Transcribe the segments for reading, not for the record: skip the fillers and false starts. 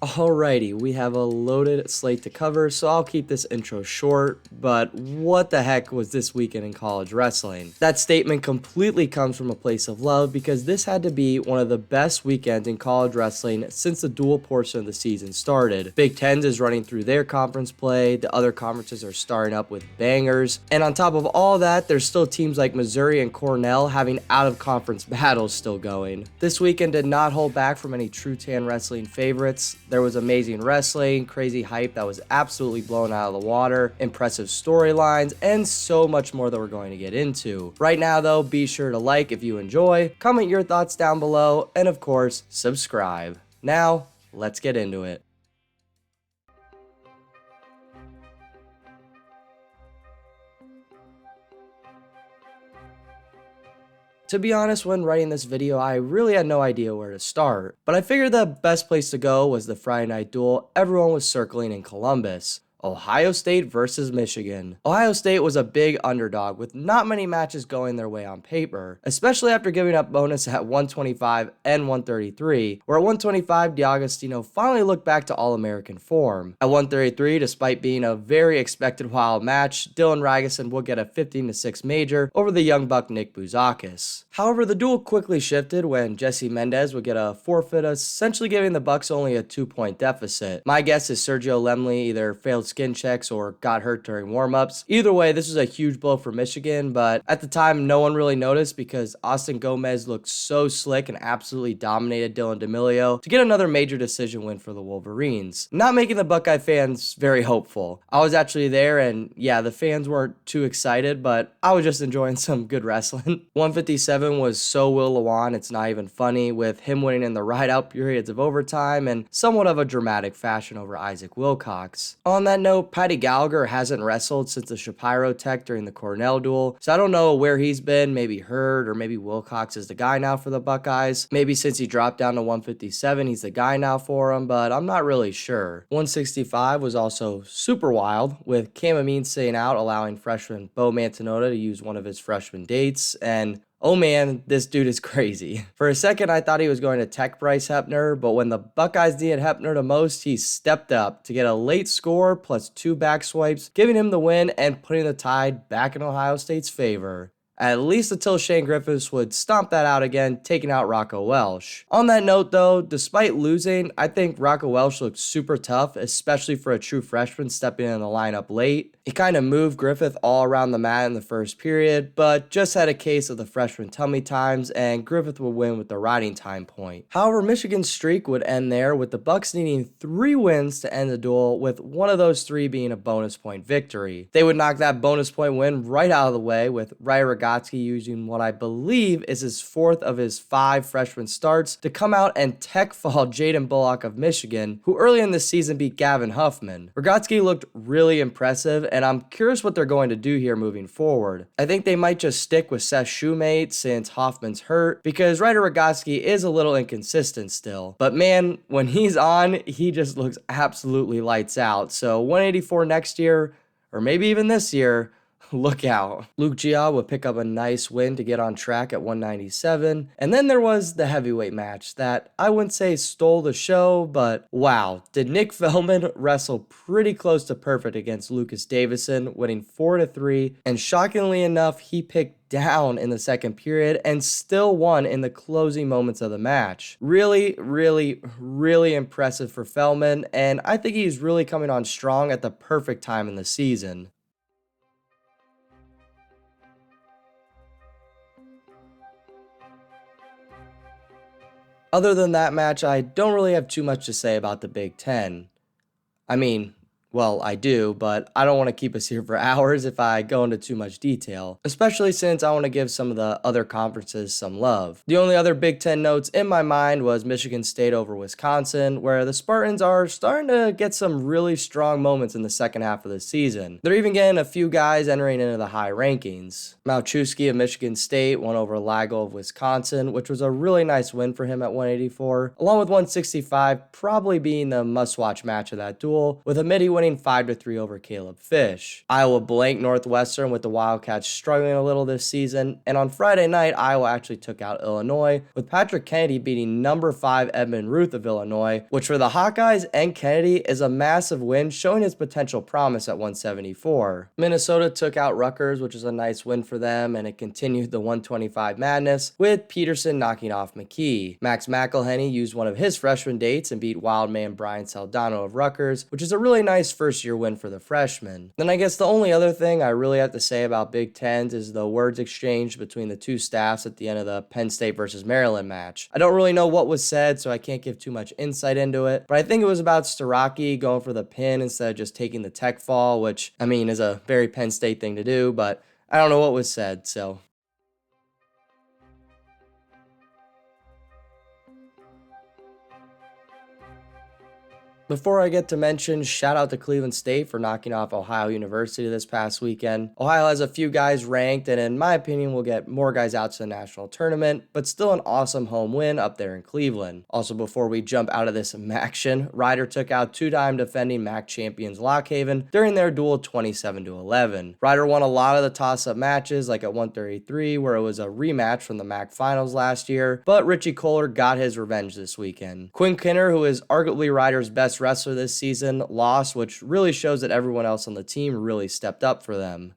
Alrighty, we have a loaded slate to cover, so I'll keep this intro short, but what the heck was this weekend in college wrestling? That statement completely comes from a place of love because this had to be one of the best weekends in college wrestling since the dual portion of the season started. Big Tens is running through their conference play, the other conferences are starting up with bangers, and on top of all that, there's still teams like Missouri and Cornell having out-of-conference battles still going. This weekend did not hold back from any TrueTan Wrestling favorites. There was amazing wrestling, crazy hype that was absolutely blown out of the water, impressive storylines, and so much more that we're going to get into. Right now though, be sure to like if you enjoy, comment your thoughts down below, and of course, subscribe. Now, let's get into it. To be honest, when writing this video, I really had no idea where to start, but I figured the best place to go was the Friday night duel everyone was circling in Columbus. Ohio State versus Michigan. Ohio State was a big underdog with not many matches going their way on paper, especially after giving up bonus at 125 and 133, where at 125 D'Agostino finally looked back to All-American form. At 133, despite being a very expected wild match, Dylan Ragusin would get a 15-6 major over the young buck Nick Bouzakis. However, the duel quickly shifted when Jesse Mendez would get a forfeit, essentially giving the Bucks only a 2-point deficit. My guess is Sergio Lemley either failed skin checks or got hurt during warm-ups. Either way, this was a huge blow for Michigan, but at the time, no one really noticed because Austin Gomez looked so slick and absolutely dominated Dylan D'Amelio to get another major decision win for the Wolverines, not making the Buckeye fans very hopeful. I was actually there, and yeah, the fans weren't too excited, but I was just enjoying some good wrestling. 157 was so Will Lewan, it's not even funny, with him winning in the ride-out periods of overtime and somewhat of a dramatic fashion over Isaac Wilcox. On that note, Patty Gallagher hasn't wrestled since the Shapiro Tech during the Cornell duel, so I don't know where he's been, maybe hurt, or maybe Wilcox is the guy now for the Buckeyes. Maybe since he dropped down to 157, he's the guy now for him, but I'm not really sure. 165 was also super wild, with Cam Amin staying out, allowing freshman Bo Mantinota to use one of his freshman dates, and oh man, this dude is crazy. For a second, I thought he was going to tech Bryce Hepner, but when the Buckeyes needed Hepner the most, he stepped up to get a late score plus 2 back swipes, giving him the win and putting the tide back in Ohio State's favor. At least until Shane Griffiths would stomp that out again, taking out Rocco Welsh. On that note though, despite losing, I think Rocco Welsh looked super tough, especially for a true freshman stepping in the lineup late. He kind of moved Griffith all around the mat in the first period, but just had a case of the freshman tummy times, and Griffith would win with the riding time point. However, Michigan's streak would end there, with the Bucks needing 3 wins to end the duel, with one of those 3 being a bonus point victory. They would knock that bonus point win right out of the way, with Ryer Rogotsky using what I believe is his 4th of his 5 freshman starts to come out and tech fall Jaden Bullock of Michigan, who early in the season beat Gavin Huffman. Rogotsky looked really impressive, and I'm curious what they're going to do here moving forward. I think they might just stick with Seth's shoemate since Hoffman's hurt, because Ryder Rogotsky is a little inconsistent still. But man, when he's on, he just looks absolutely lights out. So 184 next year, or maybe even this year, look out. Luke Gia would pick up a nice win to get on track at 197. And then there was the heavyweight match that I wouldn't say stole the show, but wow, did Nick Feldman wrestle pretty close to perfect against Lucas Davison, winning 4-3. And shockingly enough, he picked down in the second period and still won in the closing moments of the match. Really impressive for Feldman, and I think he's really coming on strong at the perfect time in the season. Other than that match, I don't really have too much to say about the Big Ten. I mean, well, I do, but I don't want to keep us here for hours if I go into too much detail, especially since I want to give some of the other conferences some love. The only other Big Ten notes in my mind was Michigan State over Wisconsin, where the Spartans are starting to get some really strong moments in the second half of the season. They're even getting a few guys entering into the high rankings. Malchewski of Michigan State won over Lago of Wisconsin, which was a really nice win for him at 184, along with 165 probably being the must-watch match of that duel, with Hamidi winning winning 5-3 over Caleb Fish. Iowa blanked Northwestern with the Wildcats struggling a little this season, and on Friday night, Iowa actually took out Illinois, with Patrick Kennedy beating number 5 Edmund Ruth of Illinois, which for the Hawkeyes and Kennedy is a massive win, showing his potential promise at 174. Minnesota took out Rutgers, which is a nice win for them, and it continued the 125 madness, with Peterson knocking off McKee. Max McElhenney used one of his freshman dates and beat Wildman Brian Saldano of Rutgers, which is a really nice first-year win for the freshman. Then I guess the only other thing I really have to say about Big Tens is the words exchanged between the two staffs at the end of the Penn State versus Maryland match. I don't really know what was said, so I can't give too much insight into it, but I think it was about Starocki going for the pin instead of just taking the tech fall, which, I mean, is a very Penn State thing to do, but I don't know what was said, so... Before I get to mention, shout out to Cleveland State for knocking off Ohio University this past weekend. Ohio has a few guys ranked, and in my opinion will get more guys out to the national tournament, but still an awesome home win up there in Cleveland. Also, before we jump out of this MACtion, Ryder took out two-time defending MAC champions Lock Haven during their duel 27-11. Ryder won a lot of the toss-up matches, like at 133, where it was a rematch from the MAC finals last year, but Richie Kohler got his revenge this weekend. Quinn Kinner, who is arguably Ryder's best wrestler this season, lost, which really shows that everyone else on the team really stepped up for them.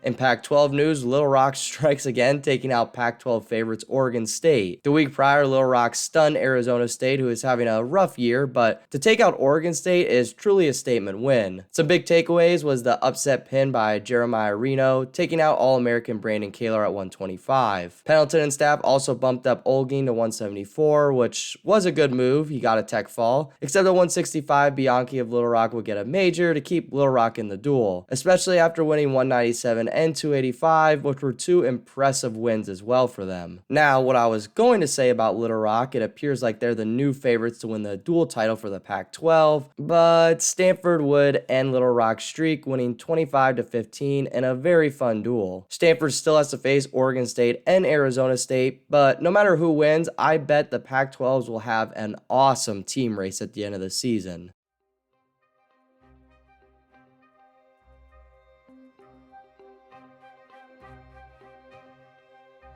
In Pac-12 news, Little Rock strikes again, taking out Pac-12 favorites Oregon State. The week prior, Little Rock stunned Arizona State, who is having a rough year, but to take out Oregon State is truly a statement win. Some big takeaways was the upset pin by Jeremiah Reno, taking out All-American Brandon Kaler at 125. Pendleton and staff also bumped up Olguin to 174, which was a good move. He got a tech fall. Except at 165, Bianchi of Little Rock would get a major to keep Little Rock in the duel, especially after winning 197 and 285, which were two impressive wins as well for them. Now, what I was going to say about Little Rock, it appears like they're the new favorites to win the dual title for the Pac-12, but Stanford would end Little Rock's streak, winning 25-15 in a very fun duel. Stanford still has to face Oregon State and Arizona State, but no matter who wins, I bet the Pac-12s will have an awesome team race at the end of the season.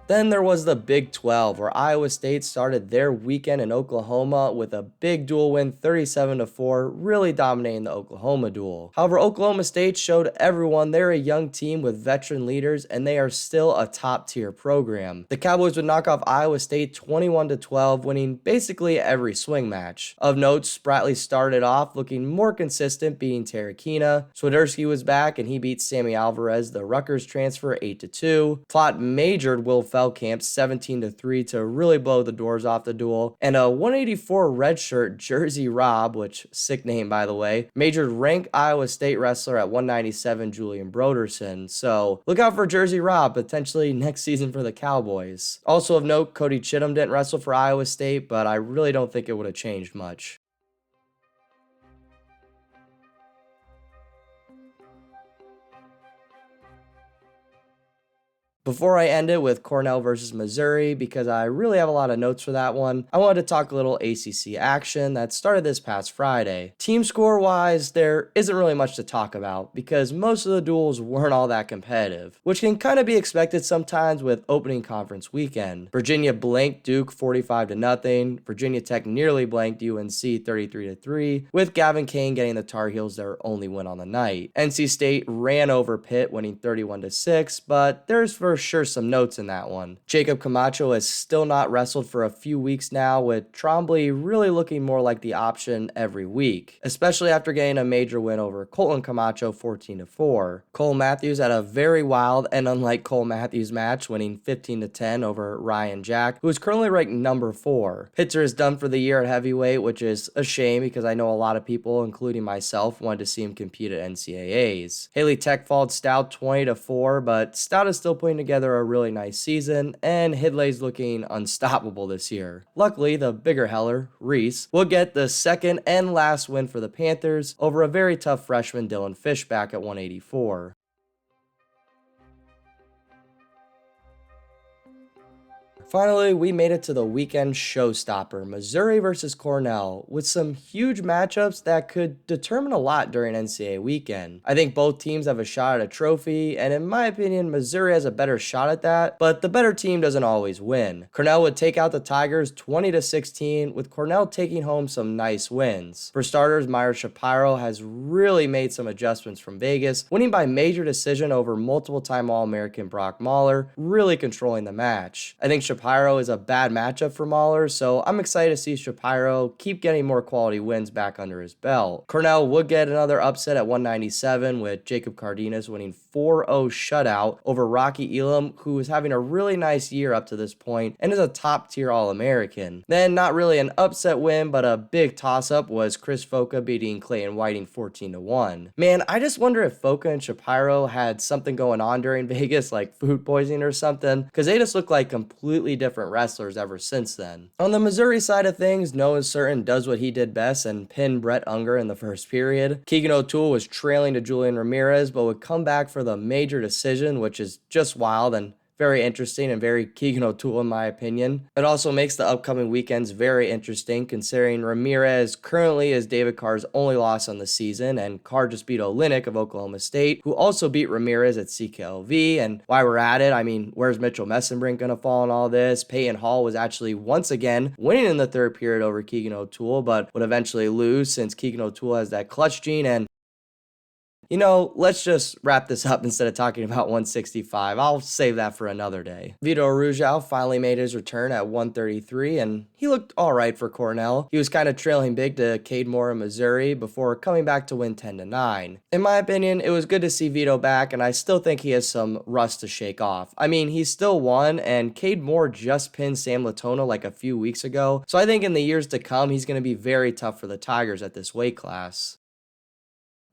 Then there was the Big 12, where Iowa State started their weekend in Oklahoma with a big duel win 37-4, really dominating the Oklahoma duel. However, Oklahoma State showed everyone they're a young team with veteran leaders, and they are still a top-tier program. The Cowboys would knock off Iowa State 21-12, winning basically every swing match. Of note, Spratley started off looking more consistent, beating Terrakina. Swiderski was back, and he beat Sammy Alvarez, the Rutgers transfer, 8-2. Plot majored Will Feldkamp 17-3 to really blow the doors off the duel, and a 184 redshirt Jersey Rob, which sick name by the way, majored ranked Iowa State wrestler at 197 Julian Broderson. So look out for Jersey Rob potentially next season for the Cowboys. Also of note, Cody Chittum didn't wrestle for Iowa State, but I really don't think it would have changed much. Before I end it with Cornell versus Missouri, because I really have a lot of notes for that one, I wanted to talk a little ACC action that started this past Friday. Team score wise, there isn't really much to talk about because most of the duels weren't all that competitive, which can kind of be expected sometimes with opening conference weekend. Virginia blanked Duke 45-0, Virginia Tech nearly blanked UNC 33-3, with Gavin Kane getting the Tar Heels their only win on the night. NC State ran over Pitt, winning 31-6, but there's for sure some notes in that one. Jacob Camacho has still not wrestled for a few weeks now, with Trombley really looking more like the option every week, especially after getting a major win over Colton Camacho 14-4. Cole Matthews had a very wild and unlike Cole Matthews match, winning 15-10 over Ryan Jack, who is currently ranked number 4. Pitzer is done for the year at heavyweight, which is a shame because I know a lot of people, including myself, wanted to see him compete at NCAAs. Haley Tech followed Stout 20-4, but Stout is still putting together a really nice season, and Hidlay's looking unstoppable this year. Luckily, the bigger Heller, Reese, will get the second and last win for the Panthers over a very tough freshman Dylan Fishback at 184. Finally, we made it to the weekend showstopper, Missouri versus Cornell, with some huge matchups that could determine a lot during NCAA weekend. I think both teams have a shot at a trophy, and in my opinion, Missouri has a better shot at that, but the better team doesn't always win. Cornell would take out the Tigers 20-16, with Cornell taking home some nice wins. For starters, Myra Shapiro has really made some adjustments from Vegas, winning by major decision over multiple-time All-American Brock Mahler, really controlling the match. I think Shapiro is a bad matchup for Mahler, so I'm excited to see Shapiro keep getting more quality wins back under his belt. Cornell would get another upset at 197 with Jacob Cardenas winning 4-0 shutout over Rocky Elam, who is having a really nice year up to this point and is a top tier All-American. Then not really an upset win, but a big toss-up was Chris Foca beating Clayton Whiting 14-1. Man, I just wonder if Foca and Shapiro had something going on during Vegas, like food poisoning or something, because they just look like completely different wrestlers ever since then. On the Missouri side of things, Noah Certain does what he did best and pinned Brett Unger in the first period. Keegan O'Toole was trailing to Julian Ramirez, but would come back for the major decision, which is just wild and very interesting and very Keegan O'Toole in my opinion. It also makes the upcoming weekends very interesting considering Ramirez currently is David Carr's only loss on the season, and Carr just beat Olynyk of Oklahoma State, who also beat Ramirez at CKLV. And while we're at it, I mean, where's Mitchell Messenbrink going to fall in all this? Peyton Hall was actually once again winning in the third period over Keegan O'Toole, but would eventually lose since Keegan O'Toole has that clutch gene. And you know, let's just wrap this up instead of talking about 165. I'll save that for another day. Vito Arujau finally made his return at 133, and he looked alright for Cornell. He was kind of trailing big to Cade Moore in Missouri before coming back to win 10-9. In my opinion, it was good to see Vito back, and I still think he has some rust to shake off. I mean, he still won, and Cade Moore just pinned Sam Latona like a few weeks ago, so I think in the years to come, he's going to be very tough for the Tigers at this weight class.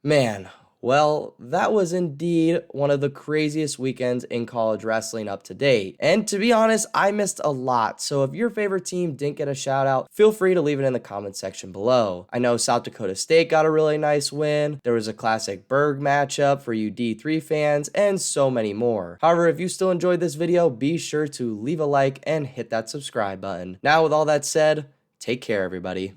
Man. Well, that was indeed one of the craziest weekends in college wrestling up to date. And to be honest, I missed a lot. So if your favorite team didn't get a shout out, feel free to leave it in the comment section below. I know South Dakota State got a really nice win. There was a classic Berg matchup for you D3 fans and so many more. However, if you still enjoyed this video, be sure to leave a like and hit that subscribe button. Now with all that said, take care everybody.